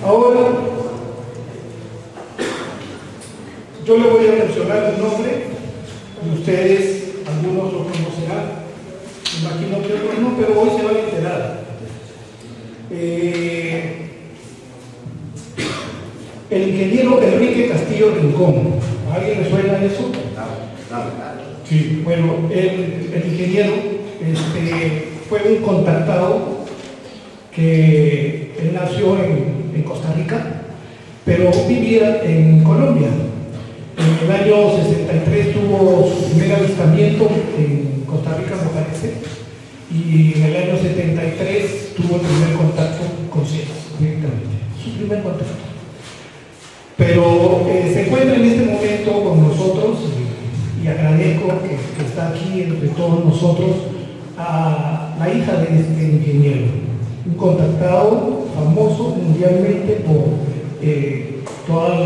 Ahora, yo le voy a mencionar un nombre y ustedes, algunos lo conocerán, me imagino que otros no, pero hoy se van a enterar. El ingeniero Enrique Castillo Rincón. ¿A alguien le suena eso? Sí, bueno, el ingeniero fue un contactado que él nació en Costa Rica, pero vivía en Colombia. En el año 63 tuvo su primer avistamiento en Costa Rica, me parece, y en el año 73 tuvo el primer contacto con cielos, directamente, su primer contacto. Pero se encuentra en este momento con nosotros y agradezco que está aquí entre todos nosotros a la hija de este ingeniero, un contactado famoso mundialmente por todos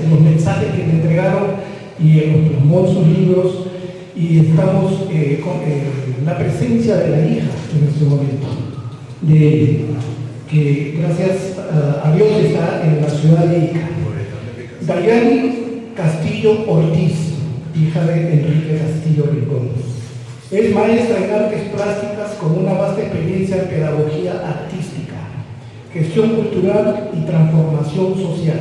los mensajes que le entregaron y en los hermosos libros, y estamos con la presencia de la hija en este momento, que gracias a Dios está en la ciudad de Ica. Dayani Castillo Ortiz, hija de Enrique Castillo Rincón. Es maestra en artes plásticas con una vasta experiencia en pedagogía artística, gestión cultural y transformación social.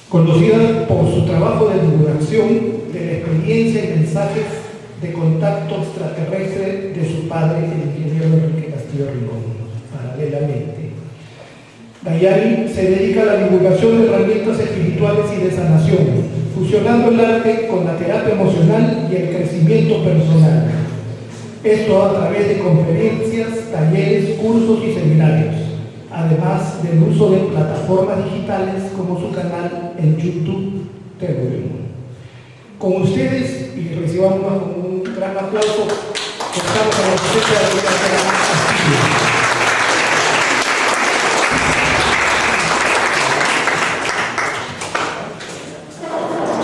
Conocida por su trabajo de divulgación de la experiencia y mensajes de contacto extraterrestre de su padre, el ingeniero Enrique Castillo Rincón. Paralelamente, Dayani se dedica a la divulgación de herramientas espirituales y de sanación, fusionando el arte con la terapia emocional y el crecimiento personal. Esto a través de conferencias, talleres, cursos y seminarios, además del uso de plataformas digitales como su canal en YouTube Telegram. Con ustedes, y recibamos un gran aplauso, estamos a la presencia de la Castillo.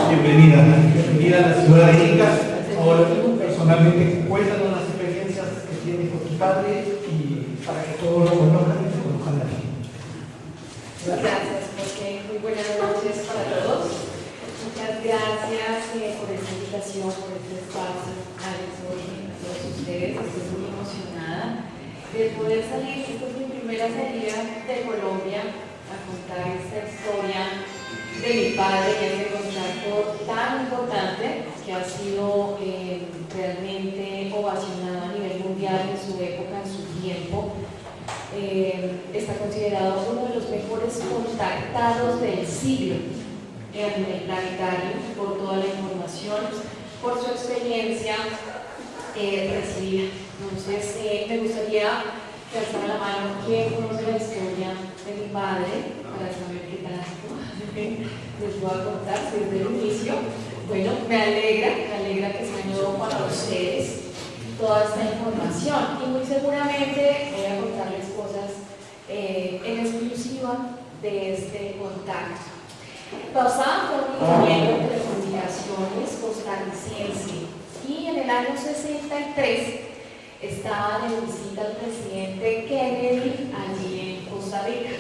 Bienvenida a la ciudad de Ica. Ahora personalmente cuéntanos las experiencias que tienes con tu padre y para que todos lo conozcan y se conozcan a ti. Gracias, José. Muy buenas noches para todos. Muchas gracias por esta invitación, por este espacio, Alex, a todos ustedes. Estoy muy emocionada de poder salir. Esta es mi primera salida de Colombia a contar esta historia de mi padre y ese contacto tan importante que ha sido realmente ovacionado a nivel mundial en su época, en su tiempo. Está considerado uno de los mejores contactados del siglo a nivel planetario por toda la información, por su experiencia recibida. Entonces, me gustaría que alzara la mano quien conoce la historia de mi padre para saber qué tanto les voy a contar desde el inicio. Bueno, me alegra que se me para ustedes toda esta información y muy seguramente voy a contarles cosas en exclusiva de este contacto. Papá fue un ingeniero de telecomunicaciones costarricense y en el año 63 estaba de visita al presidente Kennedy allí en Costa Rica.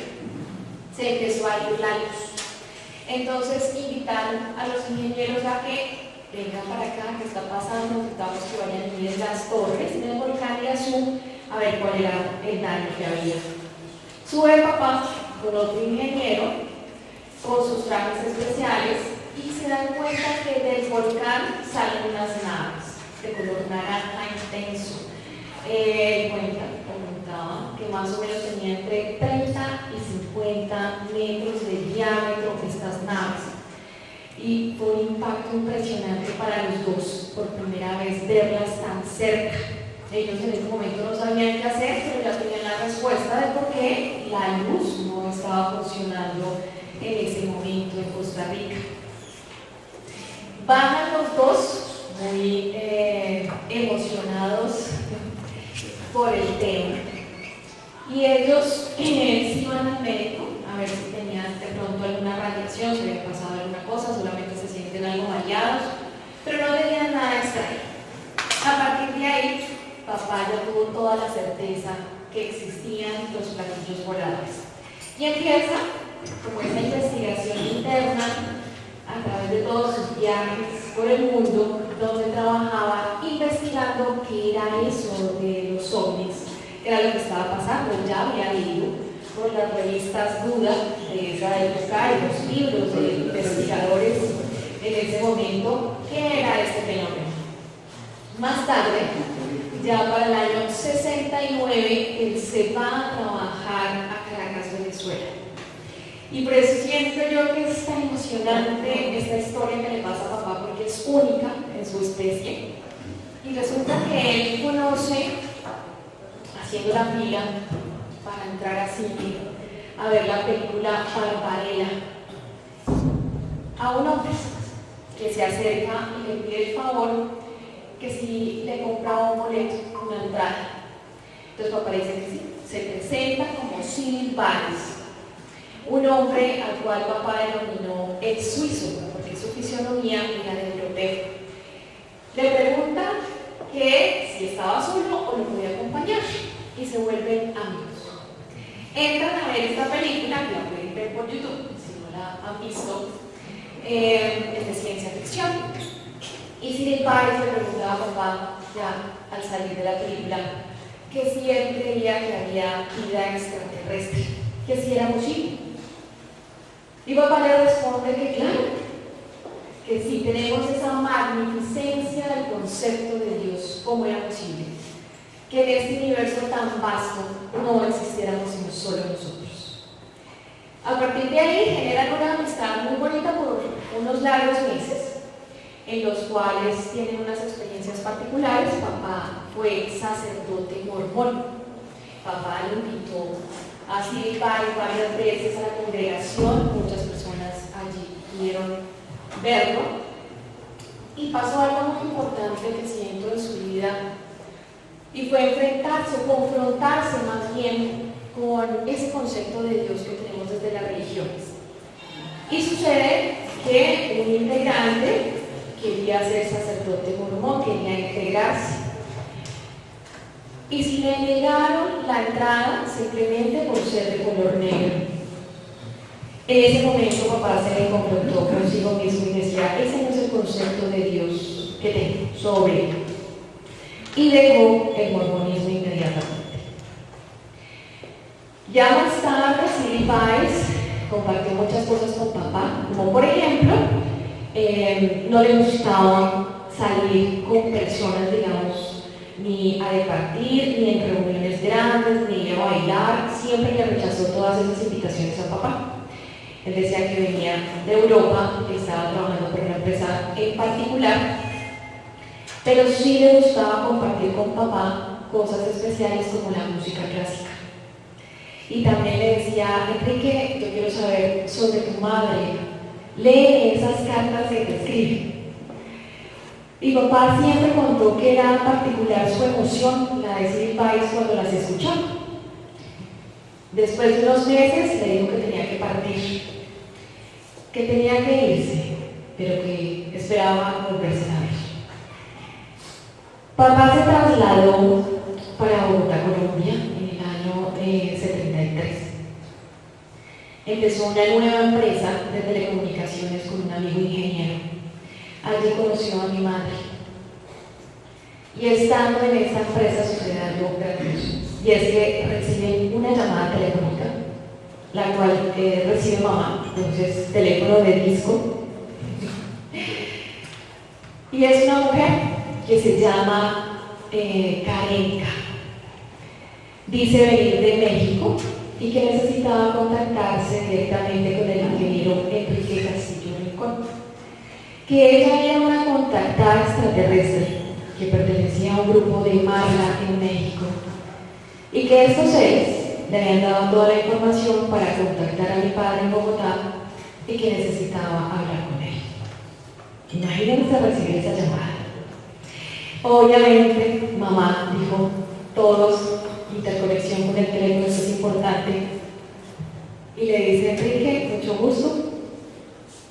Se empezó a ir la luz. Entonces invitaron a los ingenieros a que vengan para acá, ¿qué está pasando? Necesitamos que vayan a mirar las torres del volcán Iguazú a ver cuál era el daño que había. Sube papá con otro ingeniero con sus trajes especiales y se dan cuenta que del volcán salen unas naves de color naranja intenso. Comentaba que más o menos tenía entre 30 y 50 metros de diámetro estas naves. Y fue un impacto impresionante para los dos, por primera vez verlas tan cerca. Ellos en ese momento no sabían qué hacer, pero ya tenían la respuesta de por qué la luz no estaba funcionando en ese momento en Costa Rica. Bajan los dos muy emocionados por el tema y ellos se iban al médico a ver si tenían de pronto alguna radiación, si había pasado alguna cosa, solamente se sienten algo mareados, pero no tenían nada extraño. A partir de ahí, papá ya tuvo toda la certeza que existían los platillos voladores y empieza como esa investigación interna a través de todos sus viajes por el mundo, donde trabajaba investigando qué era eso de los ovnis, qué era lo que estaba pasando. Ya había leído por las revistas Duda de esa época y los libros de investigadores en ese momento qué era este fenómeno. Más tarde, ya para el año 69, él se va a trabajar a Caracas, Venezuela. Y por eso siento yo que es tan emocionante esta historia que le pasa a papá, porque es única en su especie. Y resulta que él conoce, haciendo la fila para entrar a cine, a ver la película Barbarella, a un hombre que se acerca y le pide el favor que si le compraba un boleto, una entrada. Entonces papá dice que sí. Se presenta como Cyril Valls, un hombre al cual papá denominó el suizo, porque su fisionomía era de europeo. Le pregunta que si estaba solo o lo podía acompañar, y se vuelven amigos. Entran a ver esta película, que la pueden ver por YouTube, si no la han visto, es de ciencia ficción. Y Cyril Valls le preguntaba a papá, ya al salir de la película, que si él creía que había vida extraterrestre, que si era posible. Y papá le responde que claro, que si tenemos esa magnificencia del concepto de Dios, ¿cómo era posible que en este universo tan vasto no existiéramos sino solo nosotros? A partir de ahí generan una amistad muy bonita por unos largos meses, en los cuales tienen unas experiencias particulares. Papá fue sacerdote mormón. Papá lo invitó a Cyril Valls varias veces a la congregación, muchas personas allí pudieron verlo, y pasó algo muy importante que siento en su vida, y fue enfrentarse, confrontarse más bien con ese concepto de Dios que tenemos desde las religiones. Y sucede que un integrante quería ser sacerdote mormón, quería integrarse. Y si le negaron la entrada simplemente por ser de color negro. En ese momento papá se le confrontó consigo mismo y decía, ese no es el concepto de Dios que tengo sobre él. Y dejó el mormonismo inmediatamente. Ya más tarde, Cyril Valls compartió muchas cosas con papá, como por ejemplo, no le gustaba salir con personas, digamos, ni a departir, ni en reuniones grandes, ni a bailar. Siempre le rechazó todas esas invitaciones a papá. Él decía que venía de Europa, que estaba trabajando por una empresa en particular, pero sí le gustaba compartir con papá cosas especiales como la música clásica. Y también le decía, Enrique, yo quiero saber sobre tu madre, lee esas cartas que te escribe. Y papá siempre contó que era particular su emoción, la de Cyril Valls, cuando las escuchaba. Después de unos meses le dijo que tenía que partir, que tenía que irse, pero que esperaba volverse a ver. Papá se trasladó para Bogotá, Colombia, en el año 73. Empezó una nueva empresa de telecomunicaciones con un amigo ingeniero. Allí conoció a mi madre. Y estando en esta empresa sucede algo grandioso. Y es que reciben una llamada telefónica, la cual recibe mamá, entonces teléfono de disco. Y es una mujer que se llama Karenka. Dice venir de México y que necesitaba contactarse directamente con el ingeniero Enrique Castillo Rincón, que ella era una contactada extraterrestre que pertenecía a un grupo de Marla en México, y que estos seres le habían dado toda la información para contactar a mi padre en Bogotá y que necesitaba hablar con él. Imagínense recibir esa llamada. Obviamente, mamá dijo, todos, interconexión con el teléfono, eso es importante. Y le dice, Enrique, mucho gusto,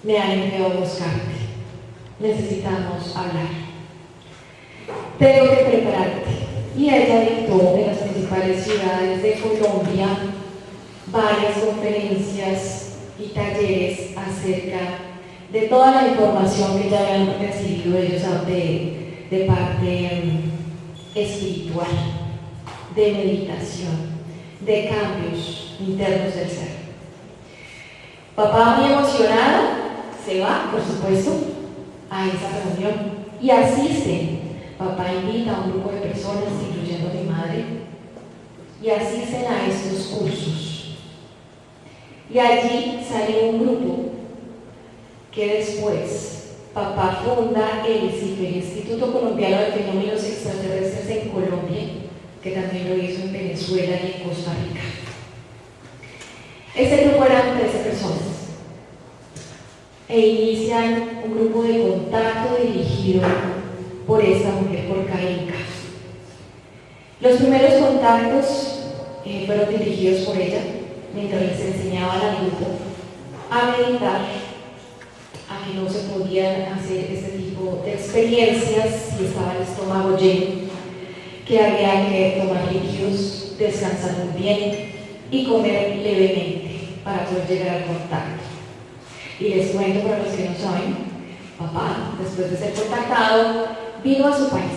me han enviado a buscarte. Necesitamos hablar. Tengo que prepararte. Y ella dictó en las principales ciudades de Colombia varias conferencias y talleres acerca de toda la información que ya habían recibido ellos de parte espiritual, de meditación, de cambios internos del ser. Papá, muy emocionado, se va, por supuesto, a esa reunión y asisten. Papá invita a un grupo de personas, incluyendo a mi madre, y asisten a estos cursos. Y allí sale un grupo que después papá funda el ICIFE, el Instituto Colombiano de Fenómenos Extraterrestres en Colombia, que también lo hizo en Venezuela y en Costa Rica. Este grupo eran 13 personas e inician un grupo de contacto dirigido por esta mujer, por Karinka. Los primeros contactos fueron dirigidos por ella mientras les enseñaban al grupo a meditar, a que no se podían hacer este tipo de experiencias si estaba el estómago lleno, que había que tomar líquidos, descansar muy bien y comer levemente para poder llegar al contacto. Y les cuento para los que no saben, papá, después de ser contactado, vino a su país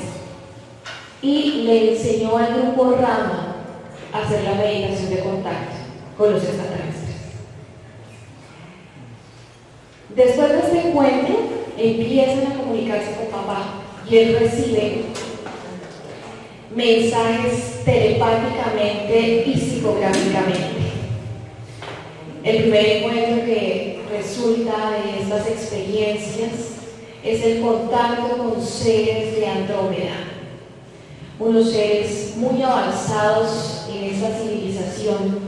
y le enseñó al grupo Rama a hacer la meditación de contacto con los extraterrestres. Después de este encuentro, empiezan a comunicarse con papá y él recibe mensajes telepáticamente y psicográficamente. El primer encuentro que resulta de estas experiencias es el contacto con seres de Andrómeda, unos seres muy avanzados en esta civilización,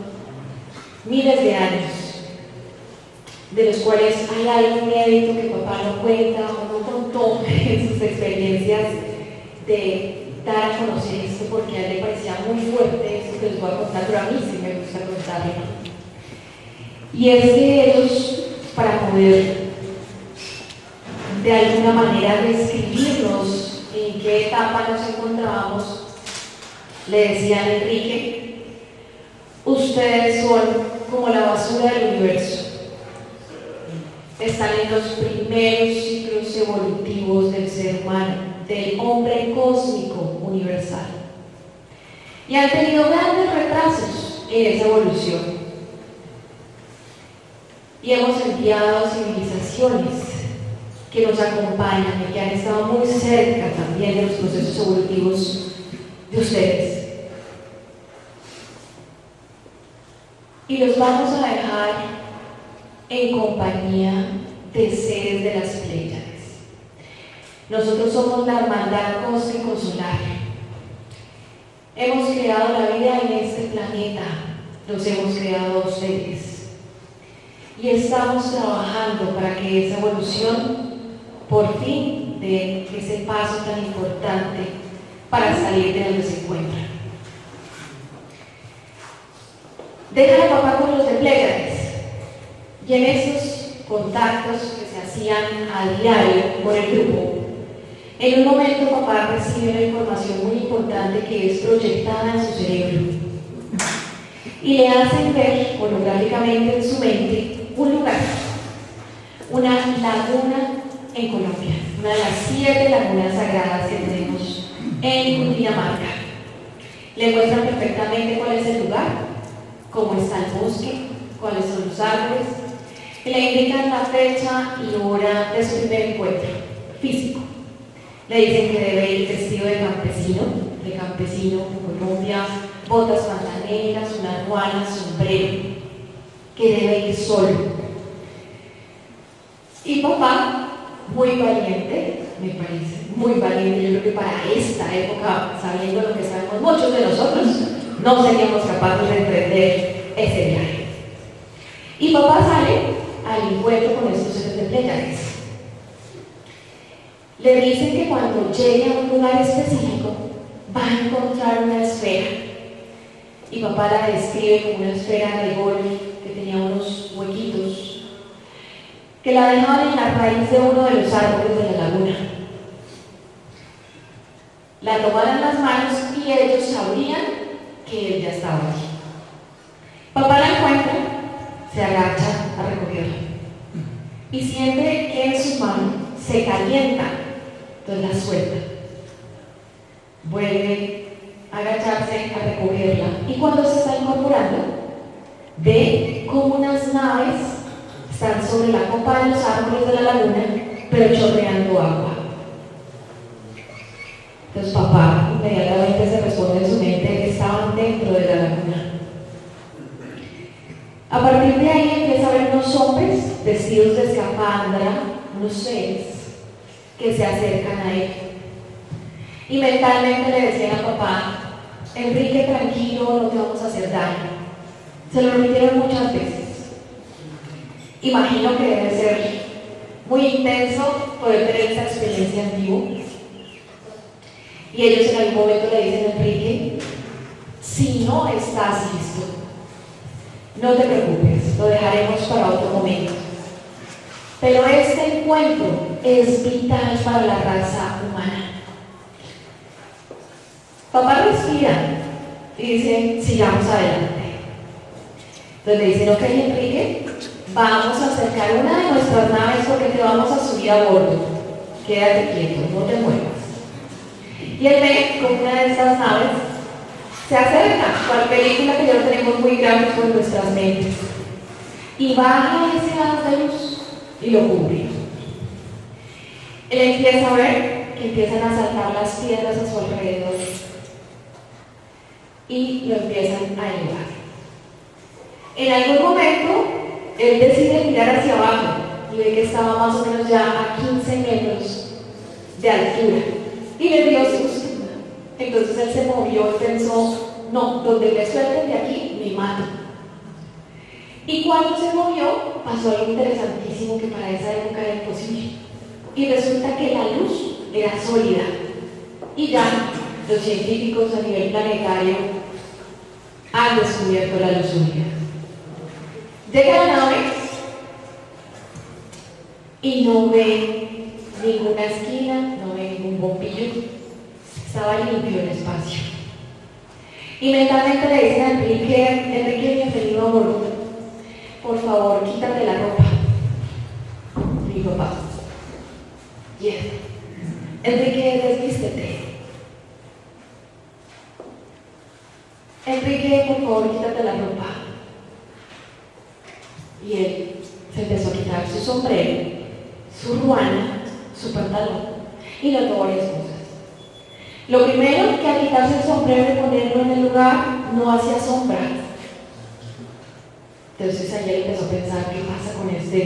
miles de años, de los cuales hay algo inédito que papá no cuenta o no contó en sus experiencias de dar a conocer esto, porque a él le parecía muy fuerte esto que les voy a contar, pero a mí sí me gusta contarlo. Y es que ellos, para poder de alguna manera describirnos en qué etapa nos encontrábamos, le decían: Enrique, ustedes son como la basura del universo, están en los primeros ciclos evolutivos del ser humano, del hombre cósmico universal, y han tenido grandes retrasos en esa evolución. Y hemos enviado civilizaciones que nos acompañan y que han estado muy cerca también de los procesos evolutivos de ustedes. Y los vamos a dejar en compañía de seres de las Pléyades. Nosotros somos la hermandad cósmico solar. Hemos creado la vida en este planeta, los hemos creado a ustedes. Y estamos trabajando para que esa evolución por fin dé ese paso tan importante para salir de donde se encuentra. Deja de papá con los de Pléyades, y en esos contactos que se hacían a diario con el grupo, en un momento papá recibe una información muy importante que es proyectada en su cerebro y le hacen ver holográficamente en su mente un lugar, una laguna en Colombia, una de las 7 lagunas sagradas que tenemos en Cundinamarca. Le muestran perfectamente cuál es el lugar, cómo está el bosque, cuáles son los árboles, y le indican la fecha y hora de su primer encuentro físico. Le dicen que debe ir vestido de campesino en Colombia, botas pantaneras, una ruana, sombrero, que debe ir solo. Y papá, muy valiente, me parece, muy valiente. Yo creo que para esta época, sabiendo lo que sabemos muchos de nosotros, no seríamos capaces de emprender ese viaje. Y papá sale al encuentro con estos seres de Pléyades. Le dicen que cuando llegue a un lugar específico va a encontrar una esfera, y papá la describe como una esfera de golf que tenía unos huequitos que la dejaban en la raíz de uno de los árboles de la laguna. La tomaron en las manos y ellos sabrían que él ya estaba allí. Papá la encuentra, se agacha a recogerla. Y siente que en su mano se calienta, entonces la suelta. Vuelve a agacharse a recogerla. Y cuando se está incorporando, ve como unas naves están sobre la copa de los árboles de la laguna, pero chorreando agua. Entonces papá inmediatamente se responde en su mente que estaban dentro de la laguna. A partir de ahí empieza a ver unos hombres vestidos de escafandra, unos seres que se acercan a él. Y mentalmente le decían a papá: Enrique, tranquilo, no te vamos a hacer daño. Se lo repitieron muchas veces. Imagino que debe ser muy intenso poder tener esa experiencia en vivo. Y ellos en algún momento le dicen a Enrique: si no estás listo, no te preocupes, lo dejaremos para otro momento. Pero este encuentro es vital para la raza humana. Papá respira y dice: sigamos adelante. Entonces le dicen: ok, Enrique, vamos a acercar una de nuestras naves porque te vamos a subir a bordo. Quédate quieto, no te muevas. Y él ve como una de estas naves se acerca, cual película que ya lo tenemos muy gráfico en nuestras mentes, y baja ese haz de luz y lo cubre. Él empieza a ver que empiezan a saltar las piedras a su alrededor y lo empiezan a elevar. En algún momento él decide mirar hacia abajo y ve que estaba más o menos ya a 15 metros de altura y le dio susto. Entonces él se movió y pensó: no, donde me suelten de aquí, me mato. Y cuando se movió, pasó algo interesantísimo que para esa época era imposible. Y resulta que la luz era sólida. Y ya los científicos a nivel planetario han descubierto la luz sólida. Llega la nave y no ve ninguna esquina, no ve ningún bombillo. Estaba limpio el espacio. Y mentalmente le dicen a Enrique, bienvenido a bordo. Por favor, quítate la ropa. Mi papá. Yes. Enrique, desvístete. Enrique, por favor, quítate la ropa. Y él se empezó a quitar su sombrero, su ruana, su pantalón, y notó varias cosas. Lo primero, que al quitarse el sombrero y ponerlo en el lugar, no hacía sombra. Entonces ayer empezó a pensar: ¿qué pasa con esta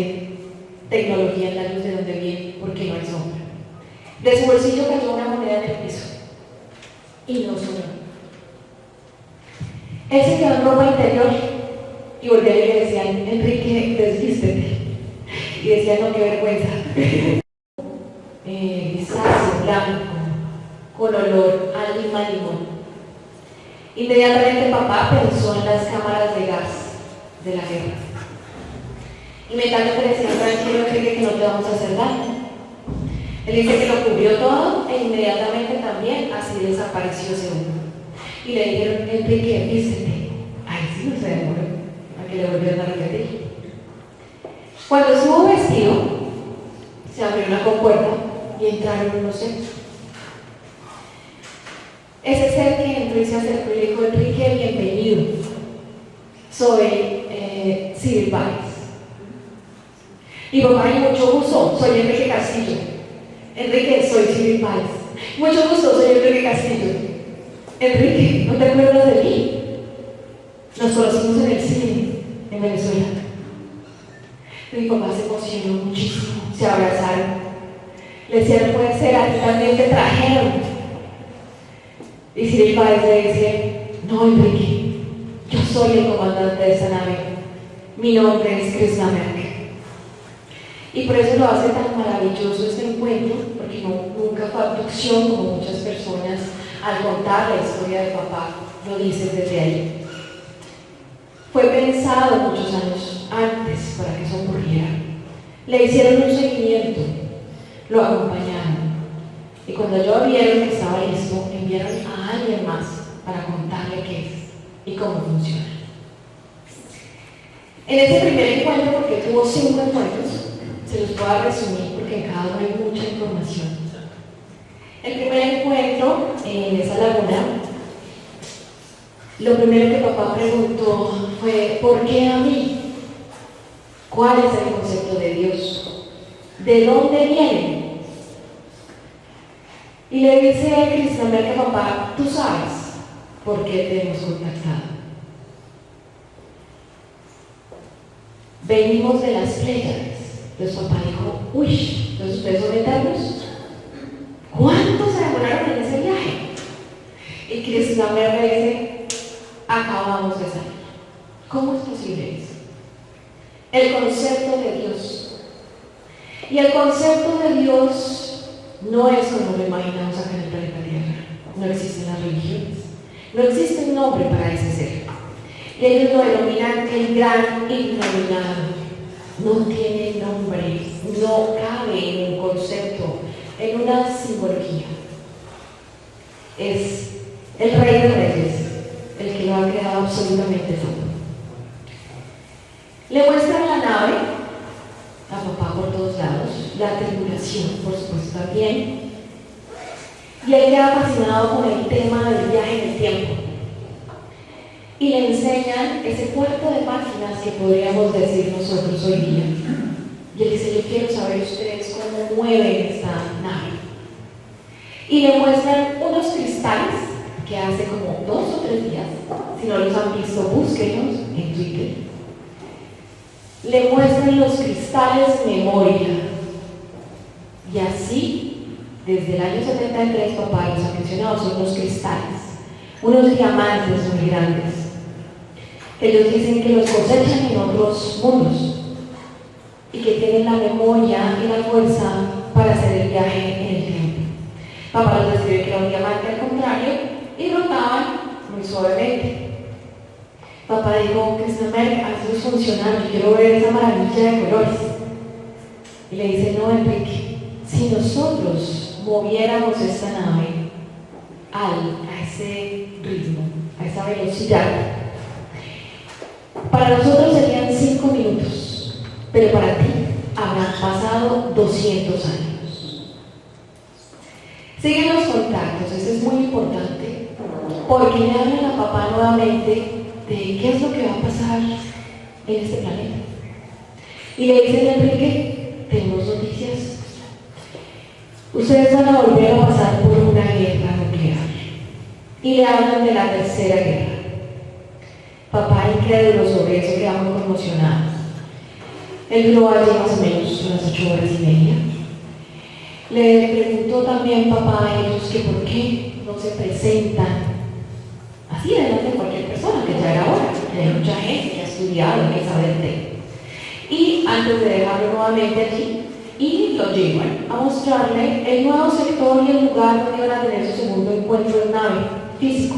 tecnología en la luz? ¿De dónde viene? ¿Por qué no hay sombra? De su bolsillo cayó una moneda en el piso y no sonó. Él se quedó en ropa interior y volvió y le decían: Enrique, desvístete. Y decía: no, qué vergüenza. Grisáceo, blanco, con olor a limón. Inmediatamente papá pensó en las cámaras de gas de la guerra. Inmediatamente le decían: tranquilo, Enrique, que no te vamos a hacer daño. Él dice que lo cubrió todo e inmediatamente también así desapareció ese humo. Y le dijeron: Enrique, vístete. Ay, sí, no se demoró, a que le volvieron a repetir. Cuando estuvo vestido, se abrió una compuerta y entraron unos seres. Ese ser que entró y se acercó y le dijo: Enrique, bienvenido. Soy Civil Vice. Y papá: y mucho gusto, soy Enrique Castillo. Enrique, soy Civil Vice. Mucho gusto, soy Enrique Castillo. Enrique, ¿no te acuerdas de mí? Nos conocimos en el cine, en Venezuela. Mi papá se emocionó muchísimo, se abrazaron. Le decían: no puede ser, a ti también te trajeron. Y Civil Vice le dice: no, Enrique, yo soy el comandante de esa nave. Mi nombre es Krishna Merck. Y por eso lo hace tan maravilloso este encuentro, porque nunca fue abducción como muchas personas al contar la historia de papá lo dicen desde ahí. Fue pensado muchos años antes para que eso ocurriera. Le hicieron un seguimiento, lo acompañaron. Y cuando ya vieron que estaba listo, enviaron a alguien más para contarle qué es y cómo funciona. En este primer encuentro, porque tuvo 5 encuentros, se los voy a resumir porque en cada uno hay mucha información. El primer encuentro en esa laguna, lo primero que papá preguntó fue: ¿por qué a mí? ¿Cuál es el concepto de Dios? ¿De dónde viene? Y le dice Krishnamurti a papá: tú sabes por qué te hemos contactado. Venimos de las Pléyades. Entonces papá dijo: uy, ¿entonces ustedes son eternos? ¿Cuánto se demoraron en ese viaje? Y Krishnamurti dice: acabamos de salir. ¿Cómo es posible eso? El concepto de Dios. Y el concepto de Dios no es como lo imaginamos acá en el planeta Tierra. No existen las religiones. No existe un nombre para ese ser. Y ellos lo denominan el gran ignorado. No tiene nombre, no cabe en un concepto, en una simbología. Es el Rey de Reyes, el que lo ha creado absolutamente todo. Le muestran la nave a papá por todos lados, la tripulación, por supuesto, también. Y él queda fascinado con el tema del viaje en el tiempo. Y le enseñan ese cuarto de máquinas que podríamos decir nosotros hoy día. Y él dice: yo quiero saber ustedes cómo mueven esta nave. Y le muestran unos cristales que hace como 2 o 3 días, si no los han visto, búsquenlos en Twitter. Le muestran los cristales memoria. Y así, desde el año 73, papá los ha mencionado, son los cristales, unos diamantes muy grandes. Ellos dicen que los cosechan en otros mundos y que tienen la memoria y la fuerza para hacer el viaje en el tiempo. Papá nos describe que era un diamante al contrario y rotaban muy suavemente. Papá dijo: Krishnamurti, hazlos funcionar, yo quiero ver esa maravilla de colores. Y le dice: no, Enrique, si nosotros moviéramos esta nave a ese ritmo, a esa velocidad, para nosotros serían 5 minutos, pero para ti habrán pasado 200 años. Siguen los contactos, eso es muy importante, porque le hablan a papá nuevamente de qué es lo que va a pasar en este planeta. Y le dicen: Enrique, tenemos noticias. Ustedes van a volver a pasar por una guerra nuclear. Y le hablan de la tercera guerra. Papá, incrédulo sobre eso, queda muy conmocionado. Él duró allí más o menos unas 8 horas y media. Le preguntó también papá a ellos que por qué no se presentan así delante de cualquier persona, que ya era hora, que hay mucha gente que ha estudiado, que sabe el tema. Y antes de dejarlo nuevamente allí, y lo llevan a mostrarle el nuevo sector y el lugar donde iban a tener su segundo encuentro en nave físico.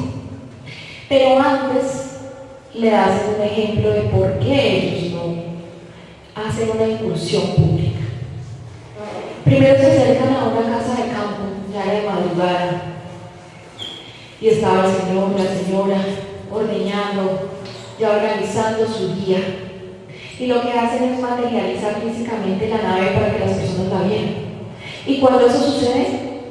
Pero antes le hacen un ejemplo de por qué ellos no hacen una incursión pública. Primero se acercan a una casa de campo, ya de madrugada, y estaba el señor, la señora, ordeñando, ya organizando su día. Y lo que hacen es materializar físicamente la nave para que las personas la vean. Y cuando eso sucede,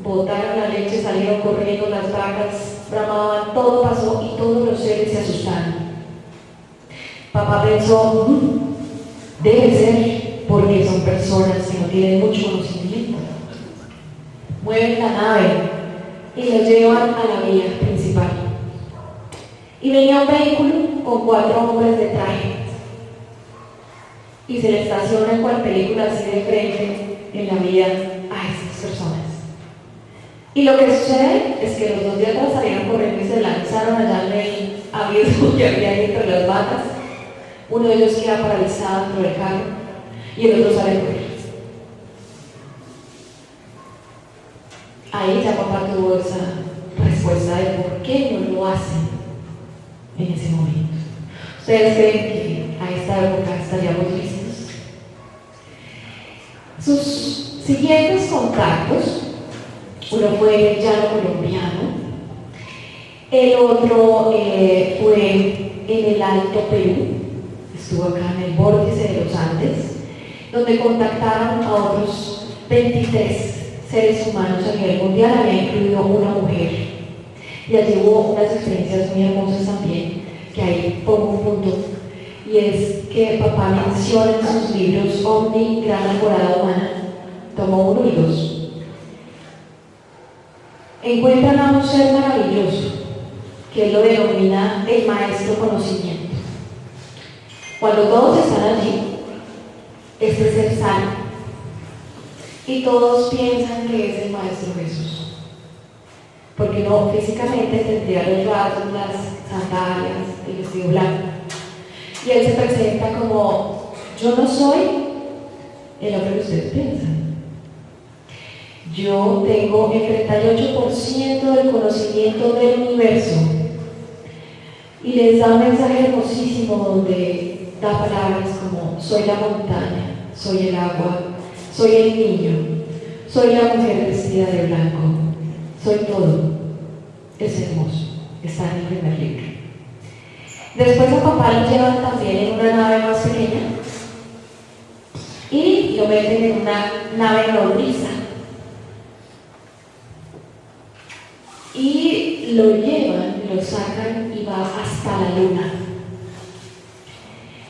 botaron la leche, salieron corriendo, las vacas bramaban, todo pasó y todos los seres se asustaron. Papá pensó: debe ser porque son personas que no tienen mucho conocimiento. Mueven la nave y la llevan a la vía principal. Y venía un vehículo con 4 hombres de traje. Y se le estaciona en cual película así de frente en la vía a esas personas. Y lo que sucede es que los 2 de atrás salieron corriendo y se lanzaron allá en el abismo que había ahí entre las vacas. Uno de ellos queda paralizado dentro del carro y el otro sale fuera. Ahí ya papá tuvo esa respuesta de por qué no lo hacen en ese momento. ¿Ustedes creen que a esta época estaríamos listos? Sus siguientes contactos, uno fue en el llano colombiano, el otro fue en el Alto Perú, estuvo acá en el vórtice de los Andes, donde contactaron a otros 23 seres humanos a nivel mundial, había incluido una mujer. Y allí hubo unas experiencias muy hermosas también, que ahí pongo un punto, y es que papá menciona en sus libros OVNI, Gran Alborada Humana, tomo 1 y 2. Encuentran a un ser maravilloso, que él lo denomina el maestro conocimiento. Cuando todos están allí, este ser sale, y todos piensan que es el Maestro Jesús, porque no físicamente tendría los rasgos, las sandalias, el vestido blanco, y él se presenta como: yo no soy el hombre que ustedes piensan. Yo tengo el 38% del conocimiento del universo. Y les da un mensaje hermosísimo donde da palabras como: soy la montaña, soy el agua, soy el niño, soy la mujer vestida de blanco, soy todo. Es hermoso, está en el primer libro. Después a papá lo llevan también en una nave más pequeña y lo meten en una nave nodriza y lo llevan, lo sacan y va hasta la luna.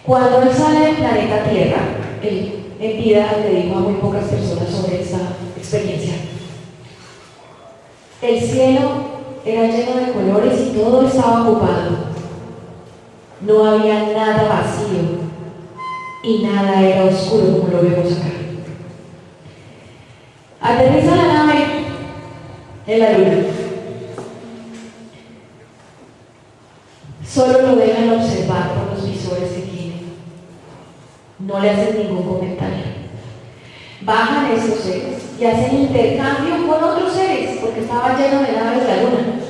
Cuando él sale del planeta Tierra, él en vida le dijo a muy pocas personas sobre esta experiencia. El cielo era lleno de colores y todo estaba ocupado. No había nada vacío y nada era oscuro como lo vemos acá. Aterriza la nave en la luna. Solo lo dejan observar por los visores que tiene. No le hacen ningún comentario. Bajan esos seres y hacen intercambio con otros seres, porque estaba lleno de naves de la luna.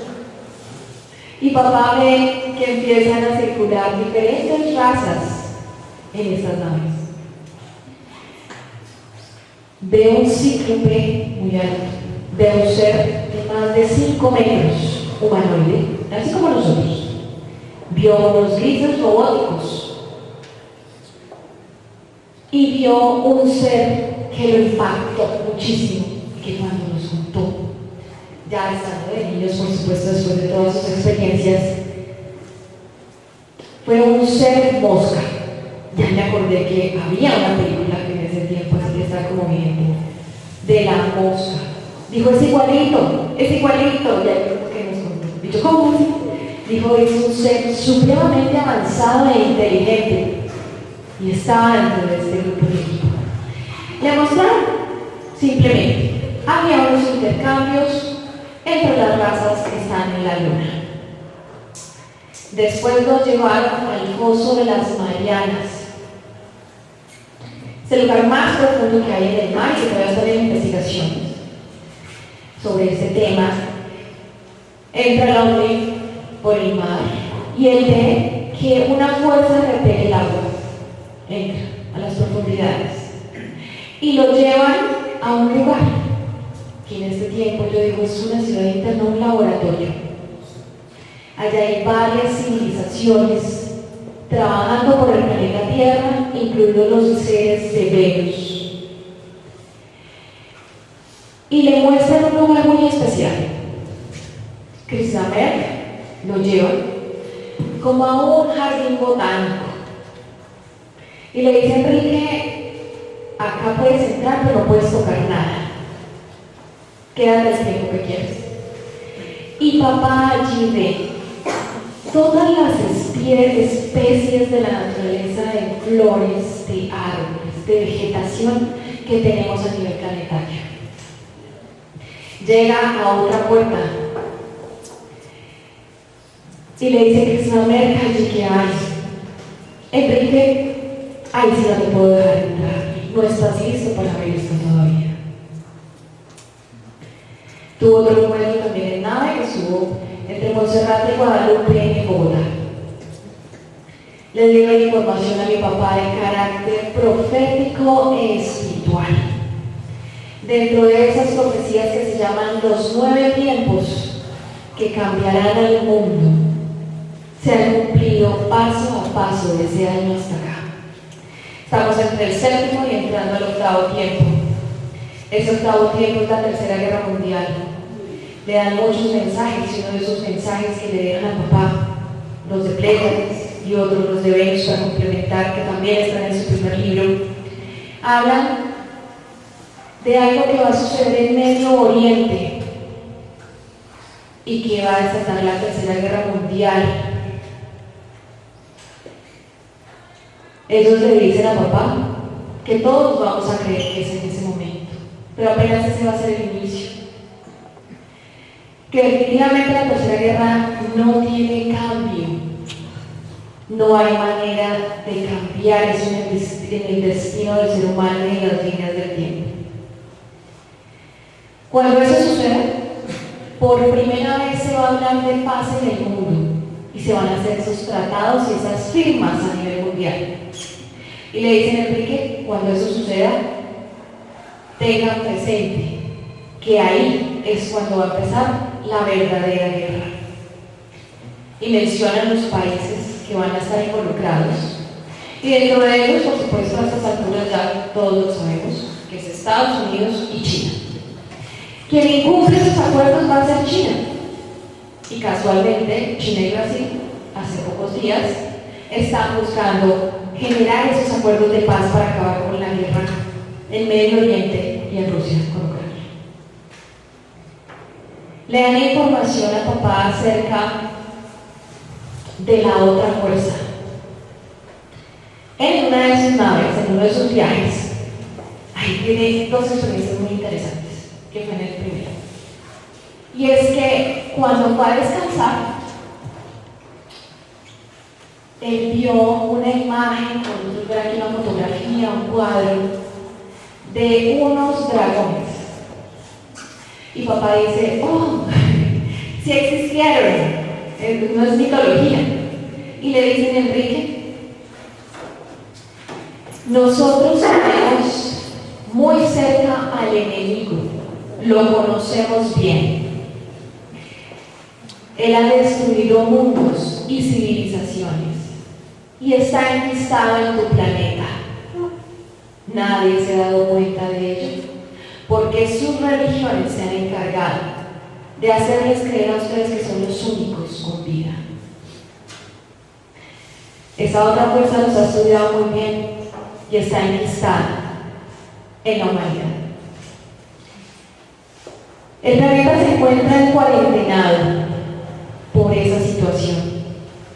Y papá ve que empiezan a circular diferentes razas en estas naves. Ve un cíclope muy alto, ve un ser de más de 5 metros, humanoide, así como nosotros. Vio unos grises robóticos y vio un ser que lo impactó muchísimo, que cuando nos contó, ya estando de niños, por supuesto, después de todas sus experiencias, fue un ser mosca. Ya me acordé que había una película que en ese tiempo, así que está como vigente, de la mosca. Dijo: es igualito, ya creo que nos contó. Dicho: ¿cómo? Dijo: es un ser supremamente avanzado e inteligente. Y estaba dentro de este grupo de equipo. Le mostraron, simplemente, había unos intercambios entre las razas que están en la luna. Después lo llevaron al foso de las Marianas. Es el lugar más profundo que hay en el mar y que todavía están en investigaciones sobre este tema. Entra el hombre por el mar y él ve que una fuerza repele el agua, entra a las profundidades y lo llevan a un lugar que en este tiempo yo digo es una ciudad interna, un laboratorio. Allá hay varias civilizaciones trabajando por el planeta Tierra, incluidos los seres de Venus, y le muestran un lugar muy especial. Kristamer lo llevan como a un jardín botánico y le dice: Enrique, acá puedes entrar pero no puedes tocar nada, quédate el tiempo que quieras. Y papá allí ve todas las especies de la naturaleza, de flores, de árboles, de vegetación que tenemos a nivel planetario. Llega a otra puerta y le dice: Kristamer, allí que hay. Enrique, ahí sí no te puedo dejar entrar, no estás listo para ver esto todavía. Tuvo otro encuentro también en nave que estuvo entre Monserrate y Guadalupe en Bogotá. Le dio la información a mi papá de carácter profético e espiritual. Dentro de esas profecías que se llaman los 9 tiempos que cambiarán al mundo, se han cumplido paso a paso desde año hasta acá. Estamos entre el séptimo y entrando al octavo tiempo. Ese octavo tiempo es la Tercera Guerra Mundial. Le dan muchos mensajes y uno de esos mensajes que le dejan a papá, los de Pléyades y otros, los de Venus, para complementar, que también están en su primer libro, hablan de algo que va a suceder en Medio Oriente y que va a desatar la Tercera Guerra Mundial. Ellos le dicen a papá que todos vamos a creer que es en ese momento, pero apenas ese va a ser el inicio. Que definitivamente la Tercera Guerra no tiene cambio, no hay manera de cambiar eso en el destino del ser humano y en las líneas del tiempo. Cuando eso suceda, por primera vez se va a hablar de paz en el mundo y se van a hacer esos tratados y esas firmas a nivel mundial. Y le dicen a Enrique, cuando eso suceda, tengan presente que ahí es cuando va a empezar la verdadera guerra. Y mencionan los países que van a estar involucrados. Y dentro de ellos, por supuesto, a estas alturas ya todos lo sabemos, que es Estados Unidos y China. Quien incumple esos acuerdos va a ser China. Y casualmente, China y Brasil, hace pocos días, están buscando generar esos acuerdos de paz para acabar con la guerra en Medio Oriente y en Rusia con Ucrania. Le dan información a papá acerca de la otra fuerza. En una de sus naves, en uno de sus viajes, ahí tiene dos experiencias muy interesantes, que fue en el primero. Y es que cuando fue a descansar, él vio una imagen, podemos ver aquí una fotografía, un cuadro, de unos dragones. Y papá dice, oh, sí existieron, no es mitología. Y le dicen a Enrique, nosotros tenemos muy cerca al enemigo, lo conocemos bien. Él ha destruido mundos y civilizaciones y está enquistado en tu planeta. Nadie se ha dado cuenta de ello, porque sus religiones se han encargado de hacerles creer a ustedes que son los únicos con vida. Esa otra fuerza los ha estudiado muy bien y está enquistada en la humanidad. El planeta se encuentra cuarentenado por esa situación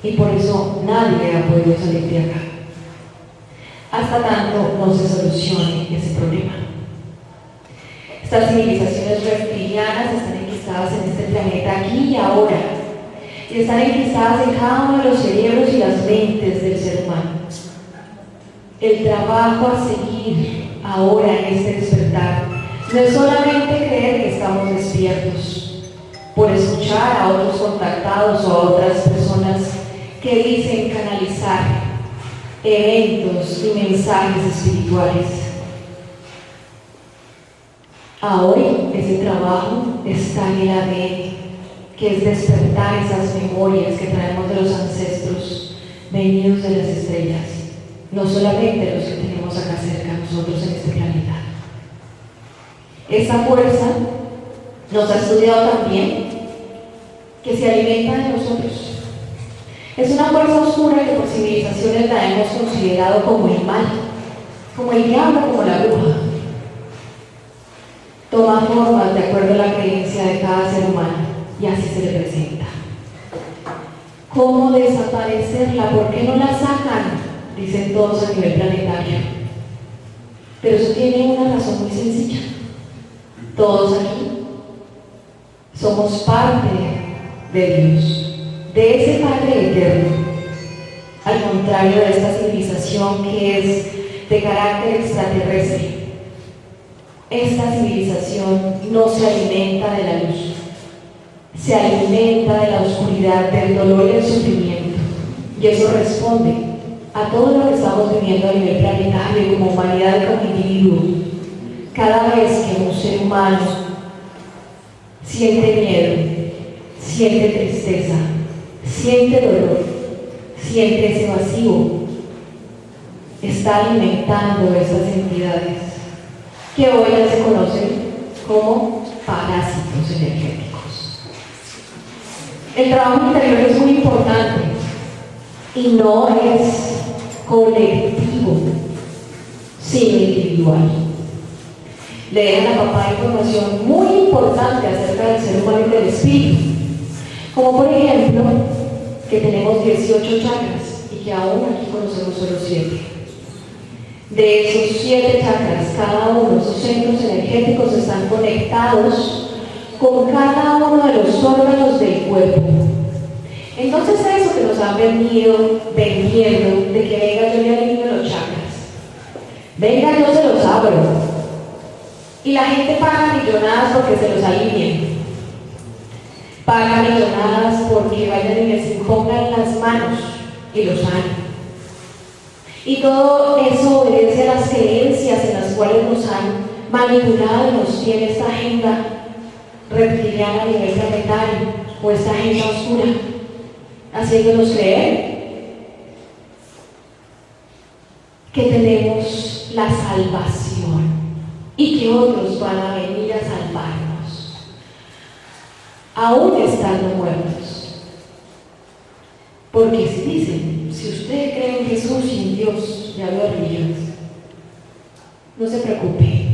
y por eso nadie ha podido salir de acá hasta tanto no se solucione ese problema. Estas civilizaciones reptilianas están enquistadas en este planeta aquí y ahora, y están enquistadas en cada uno de los cerebros y las mentes del ser humano. El trabajo a seguir ahora en este despertar no es solamente creer que estamos despiertos por escuchar a otros contactados o a otras personas que dicen canalizar eventos y mensajes espirituales. Ahora ese trabajo está en el ADN, que es despertar esas memorias que traemos de los ancestros venidos de las estrellas, no solamente los que tenemos acá cerca nosotros en este planeta. Esa fuerza nos ha estudiado también que se alimenta de nosotros. Es una fuerza oscura que por civilizaciones la hemos considerado como el mal, como el diablo, como la bruja. Toma formas de acuerdo a la creencia de cada ser humano y así se le presenta. ¿Cómo desaparecerla? ¿Por qué no la sacan? Dicen todos a nivel planetario. Pero eso tiene una razón muy sencilla. Todos aquí somos parte de Dios, de ese Padre eterno, al contrario de esta civilización que es de carácter extraterrestre. Esta civilización no se alimenta de la luz, se alimenta de la oscuridad, del dolor y el sufrimiento, y eso responde a todo lo que estamos viviendo a nivel planetario, como humanidad, como individuo. Cada vez que un ser humano siente miedo, siente tristeza, siente dolor, siente ese vacío, está alimentando esas entidades que hoy ya se conocen como parásitos energéticos. El trabajo interior es muy importante y no es colectivo, sino individual. Le dejan a papá información muy importante acerca del ser humano y del espíritu, como por ejemplo que tenemos 18 chakras y que aún aquí conocemos solo 7. De esos 7 chakras, cada uno de sus centros energéticos están conectados con cada uno de los órganos del cuerpo. Entonces eso que nos han venido vendiendo, de que venga yo le alineo los chakras, venga yo se los abro, y la gente paga millonadas porque se los alineen, paga millonadas porque vayan y les impongan las manos y los hagan. Y todo eso obedece a las creencias en las cuales nos han manipulado y nos tiene esta agenda reptiliana a nivel planetario, o esta agenda oscura, haciéndonos creer que tenemos la salvación y que otros van a venir a salvarnos, aún estando muertos. Porque si dicen, si usted cree en Jesús y en Dios, ya lo religiones, no se preocupe,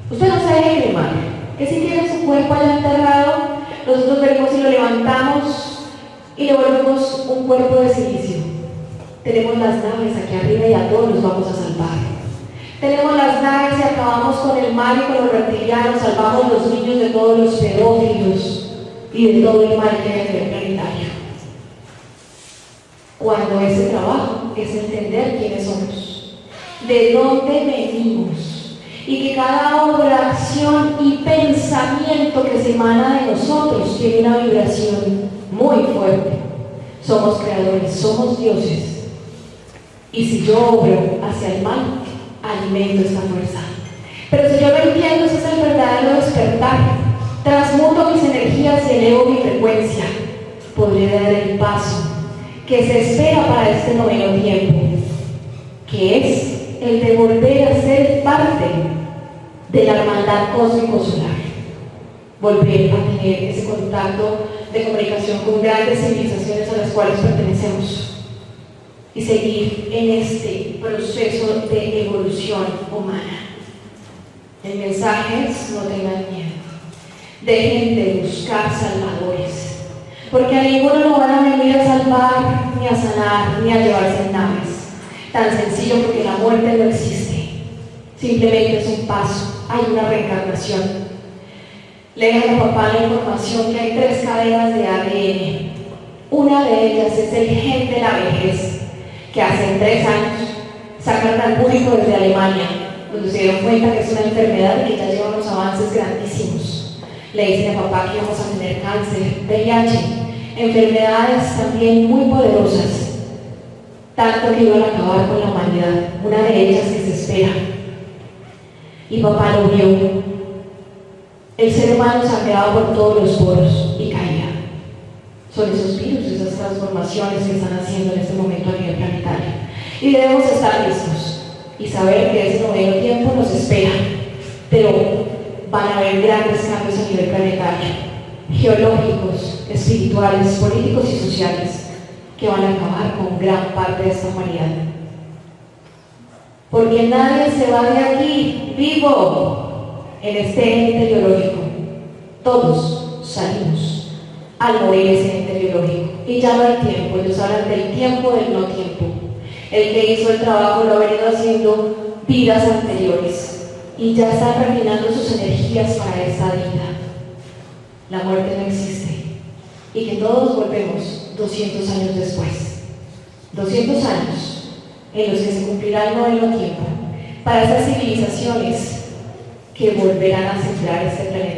usted no se deje quemar, que si tiene su cuerpo allá enterrado, nosotros veremos si lo levantamos y le volvemos un cuerpo de silicio. Tenemos las naves aquí arriba y a todos los vamos a salvar. Tenemos las naves y acabamos con el mal y con los reptilianos, salvamos los niños de todos los pedófilos y de todo el mal que hay en el planetario. Cuando ese trabajo es entender quiénes somos, de dónde venimos, y que cada obra, acción y pensamiento que se emana de nosotros tiene una vibración muy fuerte. Somos creadores, somos dioses, y si yo obro hacia el mal, alimento esta fuerza. Pero si yo no entiendo, ese es el verdadero despertar. Transmuto mis energías y elevo mi frecuencia. Podré dar el paso que se espera para este noveno tiempo, que es el de volver a ser parte de la hermandad cósmico-solar. Volver a tener ese contacto de comunicación con grandes civilizaciones a las cuales pertenecemos. Y seguir en este proceso de evolución humana. El mensaje es: no tengan miedo, dejen de buscar salvadores, porque a ninguno lo van a venir a salvar, ni a sanar, ni a llevarse en naves. Tan sencillo, porque la muerte no existe, simplemente es un paso, hay una reencarnación. Le dejan a papá la información que hay 3 cadenas de ADN. Una de ellas es el gen de la vejez, que hace 3 años sacaron al público desde Alemania, donde se dieron cuenta que es una enfermedad y que ya lleva unos avances grandísimos. Le dicen a papá que vamos a tener cáncer, VIH, enfermedades también muy poderosas, tanto que iban a acabar con la humanidad, una de ellas que se espera. Y papá lo vio. El ser humano sangraba por todos los poros y caía. Son esos virus, esas transformaciones que están haciendo en este momento a nivel planetario. Y debemos estar listos y saber que ese noveno tiempo nos espera, pero van a haber grandes cambios a nivel planetario, geológicos, espirituales, políticos y sociales, que van a acabar con gran parte de esta humanidad. Porque nadie se va de aquí vivo en este ente biológico. Todos salimos al morir ese ente biológico. Y ya no hay tiempo, ellos hablan del tiempo del no tiempo. El que hizo el trabajo lo ha venido haciendo vidas anteriores y ya están refinando sus energías para esta vida. La muerte no existe y que todos volvemos 200 años después. 200 años en los que se cumplirá el noveno tiempo para esas civilizaciones que volverán a sembrar este planeta